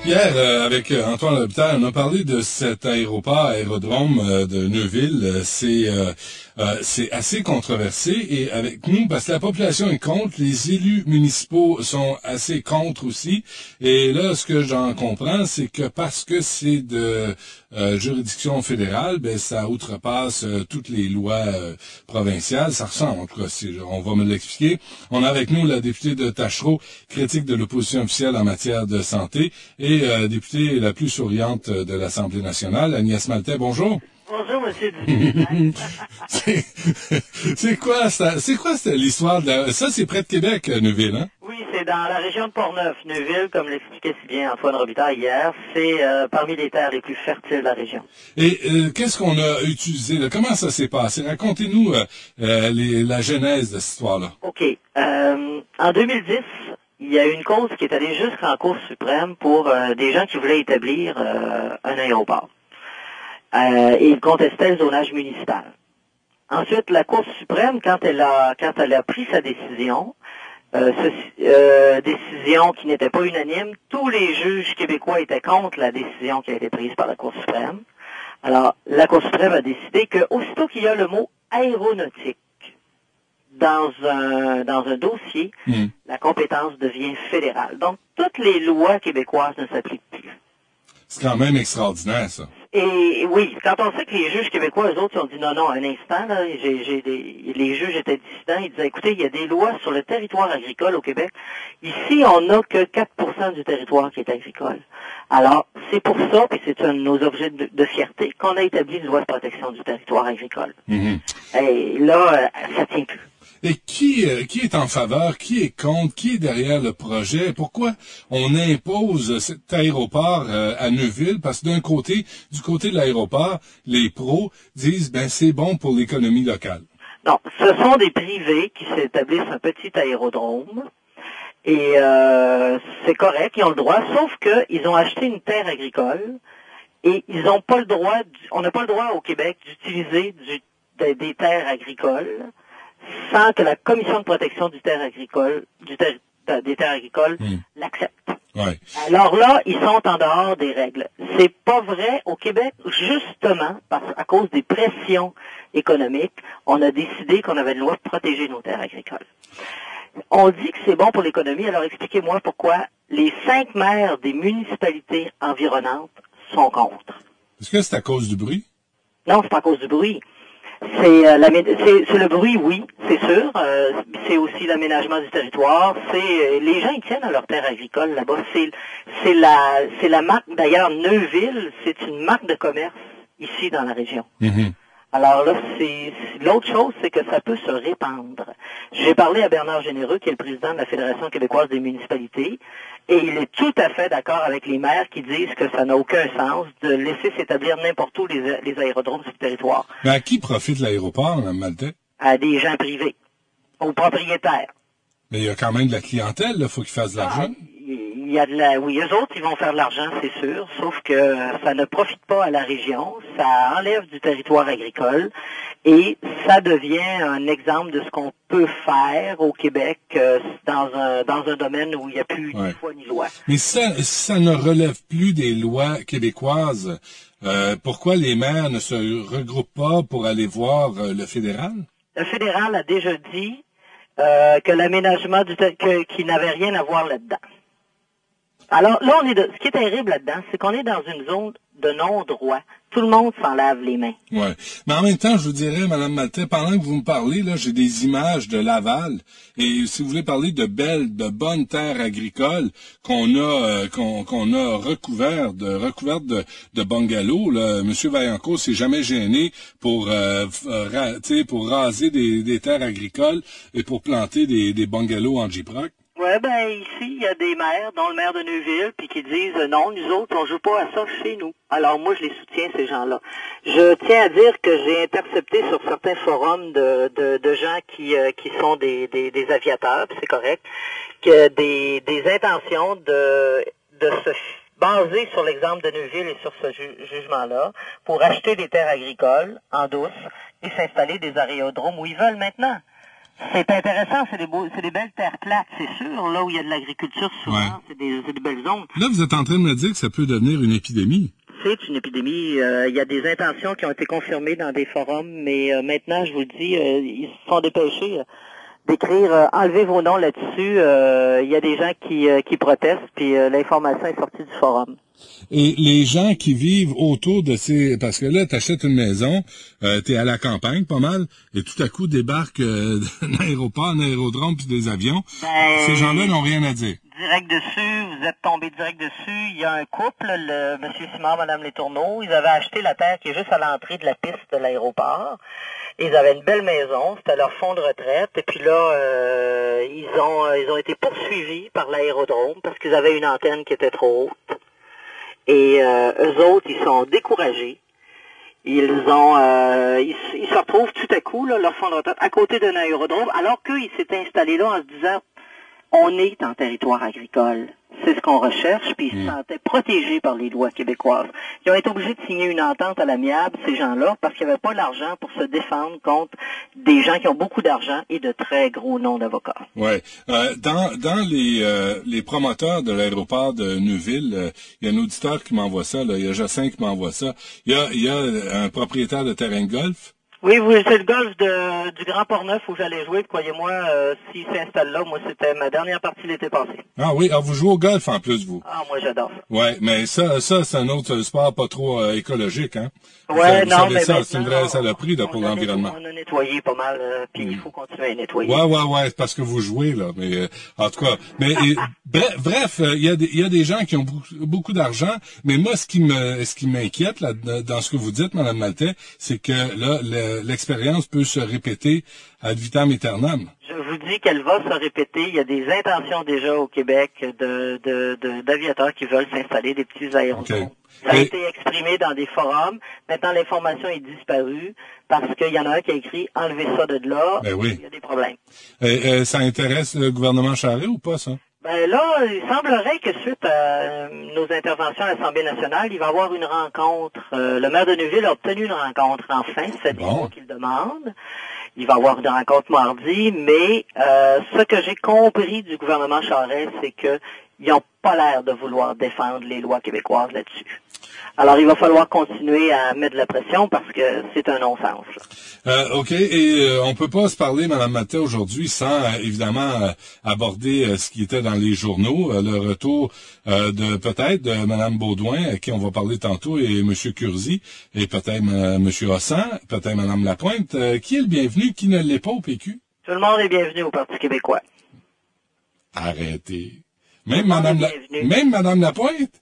Hier, avec Antoine Robitaille, on a parlé de cet aérodrome de Neuville. C'est assez controversé et avec nous, parce que la population est contre, les élus municipaux sont assez contre aussi. Et là, ce que j'en comprends, c'est que parce que c'est de juridiction fédérale, ben ça outrepasse toutes les lois provinciales. Ça ressemble, en tout cas, on va me l'expliquer. On a avec nous la députée de Tachereau, critique de l'opposition officielle en matière de santé, et députée la plus souriante de l'Assemblée nationale, Agnès Maltais. Bonjour. Bonjour, monsieur Dupuis. C'est quoi l'histoire de ça, c'est près de Québec, Neuville, hein? Oui, c'est dans la région de Portneuf. Neuville, comme l'expliquait si bien Antoine Robitaille hier, c'est parmi les terres les plus fertiles de la région. Et qu'est-ce qu'on a utilisé, là? Comment ça s'est passé? Racontez-nous la genèse de cette histoire-là. OK. En 2010, il y a eu une cause qui est allée jusqu'en Cour suprême pour des gens qui voulaient établir un aéroport. Et ils contestaient le zonage municipal. Ensuite, la Cour suprême, quand elle a pris sa décision, décision qui n'était pas unanime, tous les juges québécois étaient contre la décision qui a été prise par la Cour suprême. Alors, la Cour suprême a décidé que, aussitôt qu'il y a le mot aéronautique dans un dossier, la compétence devient fédérale. Donc, toutes les lois québécoises ne s'appliquent plus. C'est quand même extraordinaire, ça. Et oui, quand on sait que les juges québécois, eux autres, ils ont dit non, un instant, là, les juges étaient dissidents, ils disaient, écoutez, il y a des lois sur le territoire agricole au Québec. Ici, on n'a que 4% du territoire qui est agricole. Alors, c'est pour ça, puis c'est un de nos objets de fierté, qu'on a établi une loi de protection du territoire agricole. Et là, ça tient plus. Et qui est en faveur, qui est contre, qui est derrière le projet? Pourquoi on impose cet aéroport à Neuville? Parce que du côté de l'aéroport, les pros disent, ben c'est bon pour l'économie locale. Non, ce sont des privés qui s'établissent un petit aérodrome. Et c'est correct, ils ont le droit, sauf qu'ils ont acheté une terre agricole et ils n'ont pas le droit, on n'a pas le droit au Québec d'utiliser des terres agricoles sans que la Commission de protection du terre agricole, des terres agricoles l'accepte. Ouais. Alors là, ils sont en dehors des règles. C'est pas vrai au Québec, justement, à cause des pressions économiques, on a décidé qu'on avait le droit de protéger nos terres agricoles. On dit que c'est bon pour l'économie, alors expliquez-moi pourquoi les 5 maires des municipalités environnantes sont contre. Est-ce que c'est à cause du bruit? Non, c'est pas à cause du bruit. C'est le bruit, oui, c'est sûr. C'est aussi l'aménagement du territoire. Les gens ils tiennent à leur terre agricole là-bas. C'est la marque. D'ailleurs, Neuville, c'est une marque de commerce ici dans la région. Alors là, l'autre chose, c'est que ça peut se répandre. J'ai parlé à Bernard Généreux, qui est le président de la Fédération québécoise des municipalités, et il est tout à fait d'accord avec les maires qui disent que ça n'a aucun sens de laisser s'établir n'importe où les aérodromes sur le territoire. Mais à qui profite l'aéroport, Mme Maltais? À des gens privés, aux propriétaires. Mais il y a quand même de la clientèle, il faut qu'ils fassent de l'argent. Il y a oui, eux autres, ils vont faire de l'argent, c'est sûr, sauf que ça ne profite pas à la région, ça enlève du territoire agricole et ça devient un exemple de ce qu'on peut faire au Québec dans un domaine où il n'y a plus ni foi ni loi. Mais ça ne relève plus des lois québécoises. Pourquoi les maires ne se regroupent pas pour aller voir le fédéral? Le fédéral a déjà dit que l'aménagement qu'il n'avait rien à voir là-dedans. Alors là, ce qui est terrible là-dedans, c'est qu'on est dans une zone de non-droit. Tout le monde s'en lave les mains. Ouais. Mais en même temps, je vous dirais, Mme Maltais, pendant que vous me parlez, là, j'ai des images de Laval. Et si vous voulez parler de bonnes terres agricoles qu'on a recouvertes de bungalows, là, M. Vaillancourt s'est jamais gêné pour raser des terres agricoles et pour planter des bungalows en gyproc. Oui, ben ici, il y a des maires, dont le maire de Neuville, puis qui disent non, nous autres, on joue pas à ça chez nous. Alors moi, je les soutiens, ces gens-là. Je tiens à dire que j'ai intercepté sur certains forums de gens qui sont des aviateurs, puis c'est correct, que des intentions de se baser sur l'exemple de Neuville et sur ce jugement-là, pour acheter des terres agricoles en douce et s'installer des aérodromes où ils veulent maintenant. C'est intéressant, c'est des belles terres plates, c'est sûr. Là où il y a de l'agriculture, souvent, c'est des belles zones. Là, vous êtes en train de me dire que ça peut devenir une épidémie. C'est une épidémie. Il y a des intentions qui ont été confirmées dans des forums, mais maintenant, je vous le dis, ils se sont dépêchés d'écrire enlevez vos noms là-dessus. Il y a des gens qui protestent, puis l'information est sortie du forum. Et les gens qui vivent autour de ces... Parce que là, t'achètes une maison, t'es à la campagne pas mal, et tout à coup débarque un aéroport, un aérodrome, puis des avions. Ces gens-là n'ont rien à dire. Direct dessus, vous êtes tombé direct dessus. Il y a un couple, le monsieur Simard, madame Letourneau, ils avaient acheté la terre qui est juste à l'entrée de la piste de l'aéroport. Ils avaient une belle maison, c'était leur fonds de retraite, et puis là, ils ont été poursuivis par l'aérodrome parce qu'ils avaient une antenne qui était trop haute. Et eux autres, ils sont découragés. Ils se retrouvent tout à coup, là, leur fonds de retraite, à côté d'un aérodrome, alors qu'ils s'étaient installés là en se disant on est en territoire agricole. C'est ce qu'on recherche, puis ils se sentaient protégés par les lois québécoises. Ils ont été obligés de signer une entente à l'amiable, ces gens-là, parce qu'ils n'avaient pas l'argent pour se défendre contre des gens qui ont beaucoup d'argent et de très gros noms d'avocats. Ouais. Dans les promoteurs de l'aéroport de Neuville, il y a un auditeur qui m'envoie ça, là, il y a Jacin qui m'envoie ça. Il y a un propriétaire de terrain de golf. Oui, c'est le golf du Grand Port-Neuf où j'allais jouer. Croyez-moi, s'il s'installe là, moi, c'était ma dernière partie l'été passé. Ah oui, vous jouez au golf en plus, vous. Ah, moi, j'adore ça. Ouais, mais ça, c'est un autre sport pas trop écologique, hein. Ouais, vous non, savez mais ça, c'est une vraie saloperie là, pour l'environnement. On a nettoyé pas mal, puis il faut continuer à nettoyer. Ouais, parce que vous jouez, là, mais en tout cas. Mais bref, il y a des gens qui ont beaucoup d'argent, mais moi, ce qui m'inquiète là, dans ce que vous dites, Mme Maltais, c'est que là, l'expérience peut se répéter ad vitam aeternam. Je vous dis qu'elle va se répéter. Il y a des intentions déjà au Québec d'aviateurs qui veulent s'installer des petits aérodromes. Okay. Ça a été exprimé dans des forums. Maintenant, l'information est disparue parce qu'il y en a un qui a écrit « Enlevez ça de là ». Ben oui. Il y a des problèmes. Ça intéresse le gouvernement Charest ou pas, ça? Ben là, il semblerait que suite à nos interventions à l'Assemblée nationale, il va y avoir une rencontre. Le maire de Neuville a obtenu une rencontre enfin, c'est bon qu'il demande. Il va y avoir une rencontre mardi, mais ce que j'ai compris du gouvernement Charest, c'est qu'ils n'ont pas l'air de vouloir défendre les lois québécoises là-dessus. Alors, il va falloir continuer à mettre de la pression parce que c'est un non-sens. OK. Et on peut pas se parler, Mme Maltais, aujourd'hui sans, évidemment, aborder ce qui était dans les journaux, le retour de Mme Baudouin, à qui on va parler tantôt, et M. Curzi, et peut-être M. Hossan, peut-être Mme Lapointe. Qui est le bienvenu, qui ne l'est pas au PQ? Tout le monde est bienvenu au Parti québécois. Arrêtez. Même Mme Lapointe?